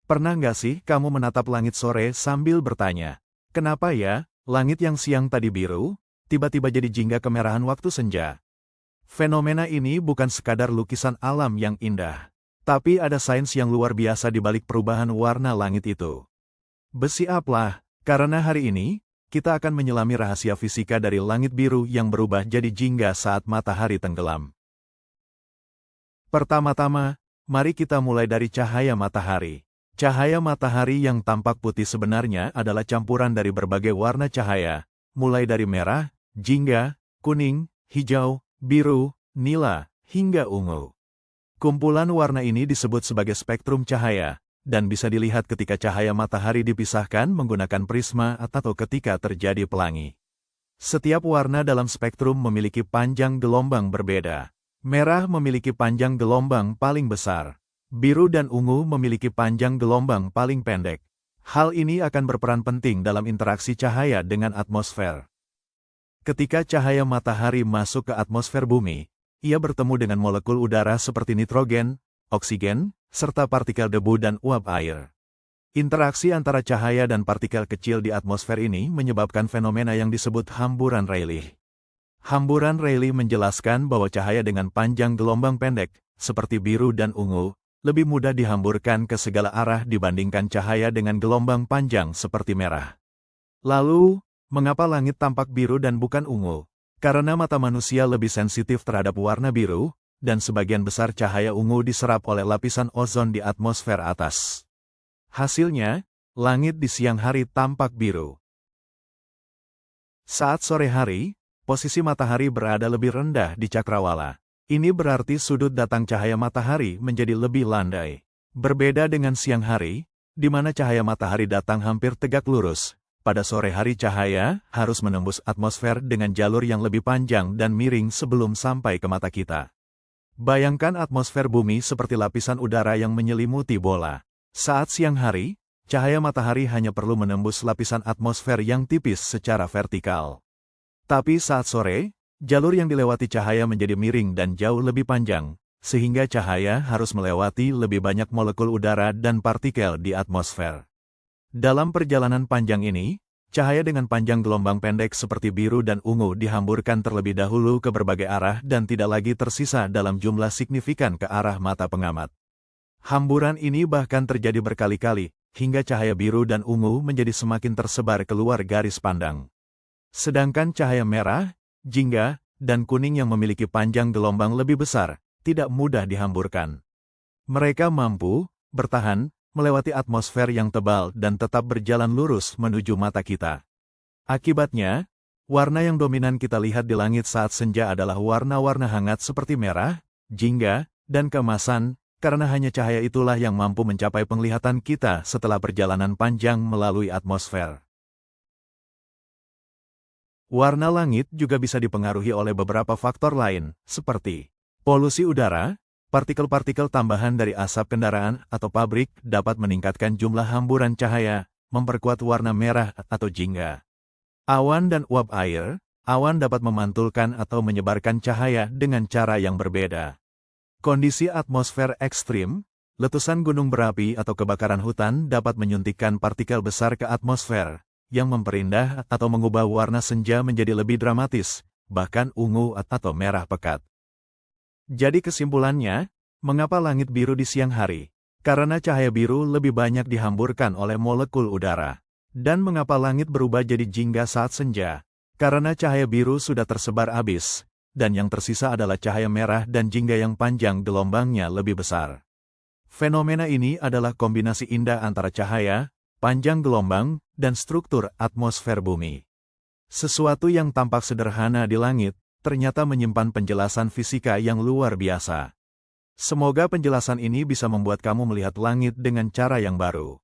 Pernah nggak sih kamu menatap langit sore sambil bertanya, kenapa ya, langit yang siang tadi biru, tiba-tiba jadi jingga kemerahan waktu senja? Fenomena ini bukan sekadar lukisan alam yang indah, tapi ada sains yang luar biasa di balik perubahan warna langit itu. Bersiaplah, karena hari ini, kita akan menyelami rahasia fisika dari langit biru yang berubah jadi jingga saat matahari tenggelam. Pertama-tama, mari kita mulai dari cahaya matahari. Cahaya matahari yang tampak putih sebenarnya adalah campuran dari berbagai warna cahaya, mulai dari merah, jingga, kuning, hijau, biru, nila, hingga ungu. Kumpulan warna ini disebut sebagai spektrum cahaya, dan bisa dilihat ketika cahaya matahari dipisahkan menggunakan prisma atau ketika terjadi pelangi. Setiap warna dalam spektrum memiliki panjang gelombang berbeda. Merah memiliki panjang gelombang paling besar. Biru dan ungu memiliki panjang gelombang paling pendek. Hal ini akan berperan penting dalam interaksi cahaya dengan atmosfer. Ketika cahaya matahari masuk ke atmosfer bumi, ia bertemu dengan molekul udara seperti nitrogen, oksigen, serta partikel debu dan uap air. Interaksi antara cahaya dan partikel kecil di atmosfer ini menyebabkan fenomena yang disebut hamburan Rayleigh. Hamburan Rayleigh menjelaskan bahwa cahaya dengan panjang gelombang pendek, seperti biru dan ungu, lebih mudah dihamburkan ke segala arah dibandingkan cahaya dengan gelombang panjang seperti merah. Lalu, mengapa langit tampak biru dan bukan ungu? Karena mata manusia lebih sensitif terhadap warna biru, dan sebagian besar cahaya ungu diserap oleh lapisan ozon di atmosfer atas. Hasilnya, langit di siang hari tampak biru. Saat sore hari, posisi matahari berada lebih rendah di cakrawala. Ini berarti sudut datang cahaya matahari menjadi lebih landai. Berbeda dengan siang hari, di mana cahaya matahari datang hampir tegak lurus. Pada sore hari cahaya harus menembus atmosfer dengan jalur yang lebih panjang dan miring sebelum sampai ke mata kita. Bayangkan atmosfer bumi seperti lapisan udara yang menyelimuti bola. Saat siang hari, cahaya matahari hanya perlu menembus lapisan atmosfer yang tipis secara vertikal. Tapi saat sore, jalur yang dilewati cahaya menjadi miring dan jauh lebih panjang, sehingga cahaya harus melewati lebih banyak molekul udara dan partikel di atmosfer. Dalam perjalanan panjang ini, cahaya dengan panjang gelombang pendek seperti biru dan ungu dihamburkan terlebih dahulu ke berbagai arah dan tidak lagi tersisa dalam jumlah signifikan ke arah mata pengamat. Hamburan ini bahkan terjadi berkali-kali, hingga cahaya biru dan ungu menjadi semakin tersebar keluar garis pandang. Sedangkan cahaya merah, jingga, dan kuning yang memiliki panjang gelombang lebih besar, tidak mudah dihamburkan. Mereka mampu bertahan, melewati atmosfer yang tebal dan tetap berjalan lurus menuju mata kita. Akibatnya, warna yang dominan kita lihat di langit saat senja adalah warna-warna hangat seperti merah, jingga, dan keemasan, karena hanya cahaya itulah yang mampu mencapai penglihatan kita setelah perjalanan panjang melalui atmosfer. Warna langit juga bisa dipengaruhi oleh beberapa faktor lain, seperti polusi udara. Partikel-partikel tambahan dari asap kendaraan atau pabrik dapat meningkatkan jumlah hamburan cahaya, memperkuat warna merah atau jingga. Awan dan uap air, awan dapat memantulkan atau menyebarkan cahaya dengan cara yang berbeda. Kondisi atmosfer ekstrim, letusan gunung berapi atau kebakaran hutan dapat menyuntikkan partikel besar ke atmosfer, yang memperindah atau mengubah warna senja menjadi lebih dramatis, bahkan ungu atau merah pekat. Jadi kesimpulannya, mengapa langit biru di siang hari? Karena cahaya biru lebih banyak dihamburkan oleh molekul udara. Dan mengapa langit berubah jadi jingga saat senja? Karena cahaya biru sudah tersebar habis, dan yang tersisa adalah cahaya merah dan jingga yang panjang gelombangnya lebih besar. Fenomena ini adalah kombinasi indah antara cahaya, panjang gelombang, dan struktur atmosfer bumi. Sesuatu yang tampak sederhana di langit, ternyata menyimpan penjelasan fisika yang luar biasa. Semoga penjelasan ini bisa membuat kamu melihat langit dengan cara yang baru.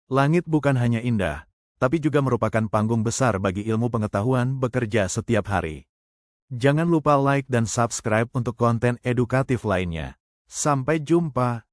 Langit bukan hanya indah, tapi juga merupakan panggung besar bagi ilmu pengetahuan bekerja setiap hari. Jangan lupa like dan subscribe untuk konten edukatif lainnya. Sampai jumpa.